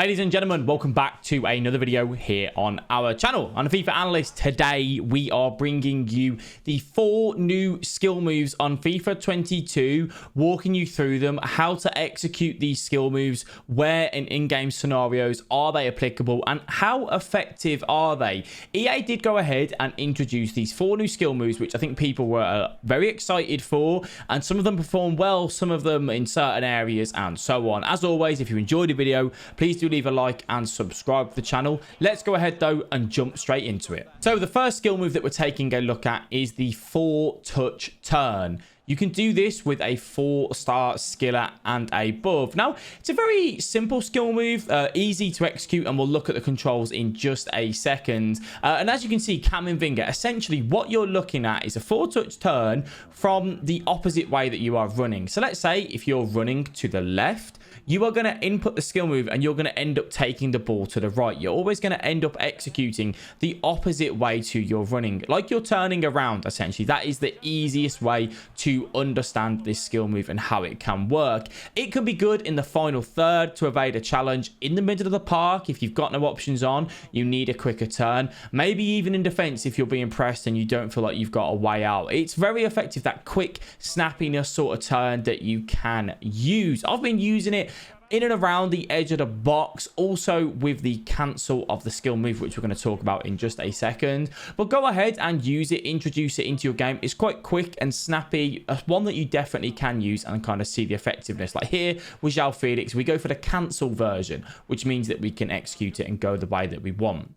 Ladies and gentlemen, welcome back to another video here on our channel. On FIFA Analyst, today we are bringing you the 4 new skill moves on FIFA 22, walking you through them, how to execute these skill moves, where in in-game scenarios are they applicable, and how effective are they. EA did go ahead and introduce these 4 new skill moves, which I think people were very excited for, and some of them performed well, some of them in certain areas, and so on. As always, if you enjoyed the video, please do leave a like and subscribe to the channel. Let's go ahead though and jump straight into it. So the first skill move that we're taking a look at is the 4-touch turn. You can do this with a 4-star skiller and above. Now, it's a very simple skill move, easy to execute, and we'll look at the controls in just a second. And as you can see, Cam-Vinger, essentially what you're looking at is a 4-touch turn from the opposite way that you are running. So let's say if you're running to the left, you are going to input the skill move and you're going to end up taking the ball to the right. You're always going to end up executing the opposite way to your running, like you're turning around. Essentially, that is the easiest way to understand this skill move and how it can work. It can be good in the final third to evade a challenge. In the middle of the park, if you've got no options on, you need a quicker turn. Maybe even in defense if you're being pressed and you don't feel like you've got a way out. It's very effective, that quick snappiness sort of turn that you can use. I've been using it in and around the edge of the box, also with the cancel of the skill move, which we're going to talk about in just a second. But go ahead and use it, introduce it into your game. It's quite quick and snappy, one that you definitely can use and kind of see the effectiveness. Like here with João Felix, we go for the cancel version, which means that we can execute it and go the way that we want.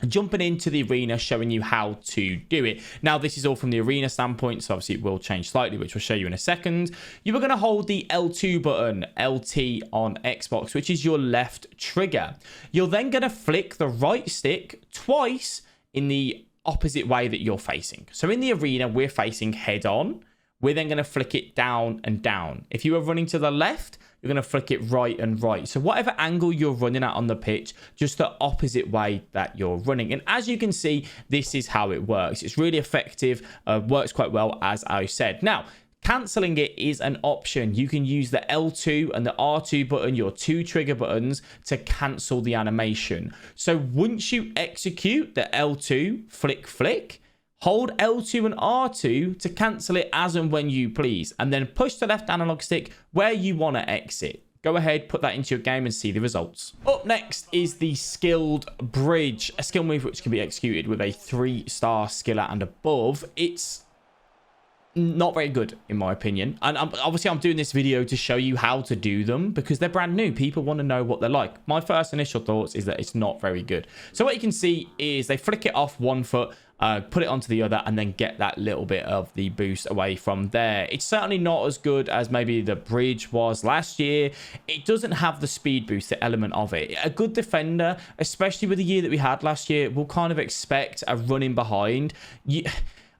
Jumping into the arena, showing you how to do it. Now, this is all from the arena standpoint, so obviously it will change slightly, which we'll show you in a second. You are going to hold the L2 button, LT on Xbox, which is your left trigger. You're then going to flick the right stick twice in the opposite way that you're facing. So in the arena, we're facing head on. We're then going to flick it down and down. If you are running to the left, you're going to flick it right and right. So whatever angle you're running at on the pitch, just the opposite way that you're running. And as you can see, this is how it works. It's really effective, works quite well, as I said. Now, cancelling it is an option. You can use the L2 and the R2 button, your 2 trigger buttons, to cancel the animation. So once you execute the L2, flick, hold L2 and R2 to cancel it as and when you please, and then push the left analog stick where you want to exit. Go ahead, put that into your game and see the results. Up next is the skilled bridge, a skill move which can be executed with a 3-star skiller and above. It's not very good in my opinion, and obviously I'm doing this video to show you how to do them because they're brand new. People want to know what they're like. My first initial thoughts is that it's not very good. So what you can see is they flick it off one foot, put it onto the other, and then get that little bit of the boost away from there. It's certainly not as good as maybe the bridge was last year. It doesn't have the speed boost, the element of it. A good defender, especially with the year that we had last year, will kind of expect a running behind.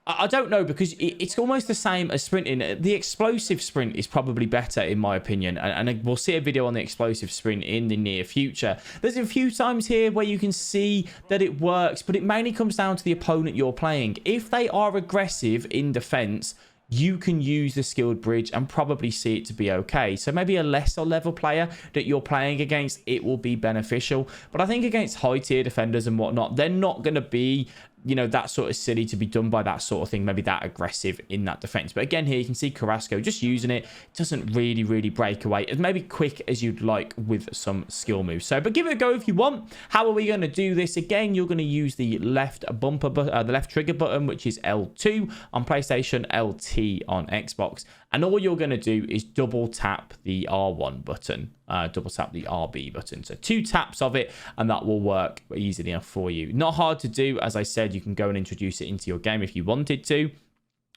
I don't know, because it's almost the same as sprinting. The explosive sprint is probably better in my opinion, and we'll see a video on the explosive sprint in the near future. There's a few times here where you can see that it works, but it mainly comes down to the opponent you're playing. If they are aggressive in defense, you can use the skilled bridge and probably see it to be okay. So maybe a lesser level player that you're playing against, it will be beneficial. But I think against high tier defenders and whatnot, they're not going to be, you know, that sort of silly to be done by that sort of thing, maybe that aggressive in that defense. But again, here you can see Carrasco just using it. Doesn't really break away as maybe quick as you'd like with some skill moves. So, but give it a go if you want. How are we going to do this? Again, you're going to use the left bumper, the left trigger button, which is L2 on PlayStation, LT on Xbox. And all you're going to do is double tap the R1 button, double tap the RB button. So 2 taps of it, and that will work easily enough for you. Not hard to do. As I said, you can go and introduce it into your game if you wanted to.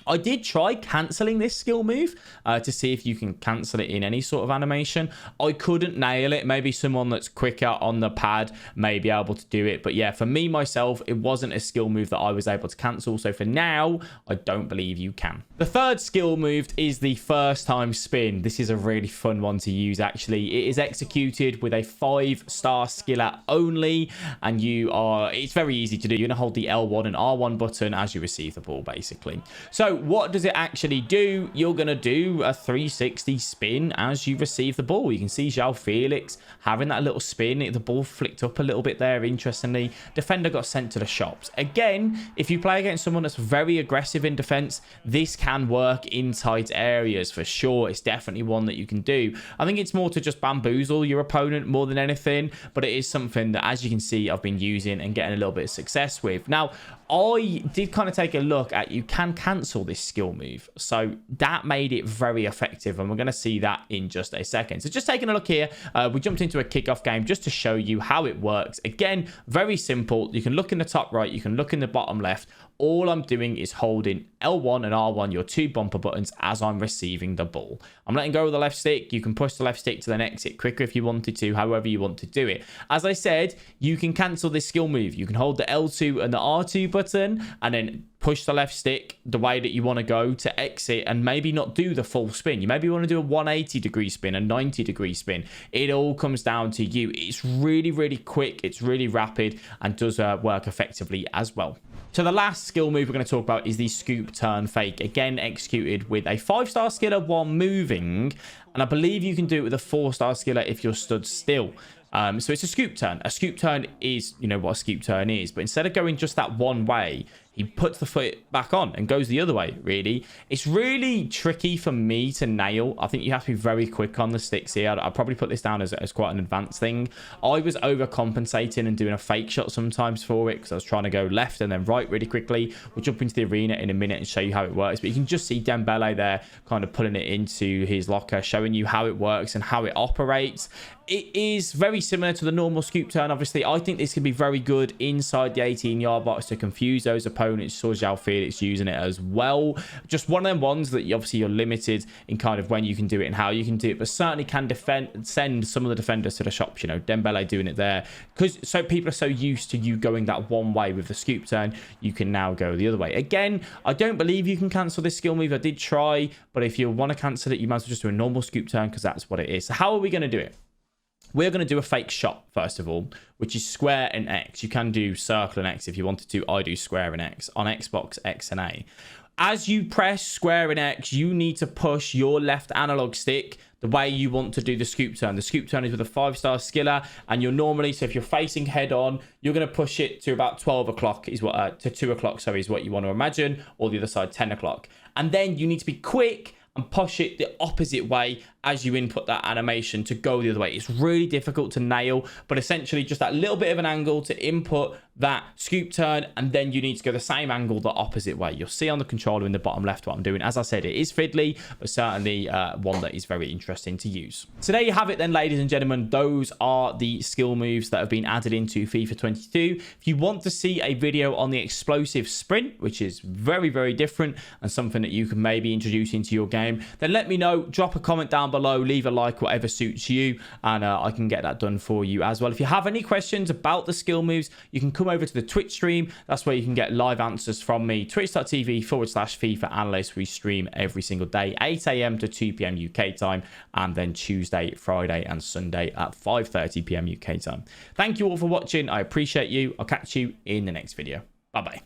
I did try cancelling this skill move to see if you can cancel it in any sort of animation. I couldn't nail it. Maybe someone that's quicker on the pad may be able to do it. But yeah, for me, myself, it wasn't a skill move that I was able to cancel. So for now, I don't believe you can. The third skill move is the first time spin. This is a really fun one to use, actually. It is executed with a 5-star skiller only. And it's very easy to do. You're going to hold the L1 and R1 button as you receive the ball, basically. So So what does it actually do? You're going to do a 360 spin as you receive the ball. You can see João Felix having that little spin. The ball flicked up a little bit there, interestingly. Defender got sent to the shops. Again, if you play against someone that's very aggressive in defense, this can work in tight areas for sure. It's definitely one that you can do. I think it's more to just bamboozle your opponent more than anything, but it is something that, as you can see, I've been using and getting a little bit of success with. Now, I did kind of take a look at, you can cancel this skill move, so that made it very effective, and we're going to see that in just a second. So just taking a look here, we jumped into a kickoff game just to show you how it works. Again, very simple. You can look in the top right, you can look in the bottom left. All I'm doing is holding L1 and R1, your two bumper buttons, as I'm receiving the ball. I'm letting go of the left stick. You can push the left stick to then exit quicker if you wanted to, however you want to do it. As I said, you can cancel this skill move. You can hold the L2 and the R2 button and then push the left stick the way that you want to go to exit and maybe not do the full spin. You maybe want to do a 180-degree spin, a 90-degree spin. It all comes down to you. It's really, really quick. It's really rapid and does work effectively as well. So the last skill move we're going to talk about is the scoop turn fake. Again, executed with a 5-star skiller while moving. And I believe you can do it with a 4-star skiller if you're stood still. So it's a scoop turn. A scoop turn is, you know what a scoop turn is. But instead of going just that one way, he puts the foot back on and goes the other way, really. It's really tricky for me to nail. I think you have to be very quick on the sticks here. I'll probably put this down as quite an advanced thing. I was overcompensating and doing a fake shot sometimes for it because I was trying to go left and then right really quickly. We'll jump into the arena in a minute and show you how it works. But you can just see Dembele there kind of pulling it into his locker, showing you how it works and how it operates. It is very similar to the normal scoop turn. Obviously, I think this can be very good inside the 18-yard box to confuse those opponents. Saw João Felix using it as well. Just one of them ones that obviously you're limited in kind of when you can do it and how you can do it, but certainly can send some of the defenders to the shops. You know, Dembele doing it there because so people are so used to you going that one way with the scoop turn, you can now go the other way. Again, I don't believe you can cancel this skill move. I did try, but if you want to cancel it, you might as well just do a normal scoop turn because that's what it is. So how are we going to do it? We're going to do a fake shot, first of all, which is square and X. You can do circle and X if you wanted to. I do square and X. On Xbox, X and A. As you press square and X, you need to push your left analog stick the way you want to do the scoop turn. The scoop turn is with a 5-star skiller, and you're normally, so if you're facing head on, you're going to push it to about 12 o'clock, is what, to 2 o'clock, sorry, is what you want to imagine, or the other side, 10 o'clock. And then you need to be quick and push it the opposite way as you input that animation to go the other way. It's really difficult to nail, but essentially just that little bit of an angle to input that scoop turn, and then you need to go the same angle the opposite way. You'll see on the controller in the bottom left what I'm doing. As I said, it is fiddly, but certainly one that is very interesting to use. So there you have it then, ladies and gentlemen. Those are the skill moves that have been added into FIFA 22. If you want to see a video on the explosive sprint, which is very, very different and something that you can maybe introduce into your game, then let me know. Drop a comment down below, leave a like, whatever suits you, and I can get that done for you as well. If you have any questions about the skill moves, you can come over to the Twitch stream. That's where you can get live answers from me. Twitch.tv/FIFA Analyst. We stream every single day, 8 AM to 2 PM UK time, and then Tuesday, Friday, and Sunday at 5:30 PM UK time. Thank you all for watching. I appreciate you. I'll catch you in the next video. Bye-bye.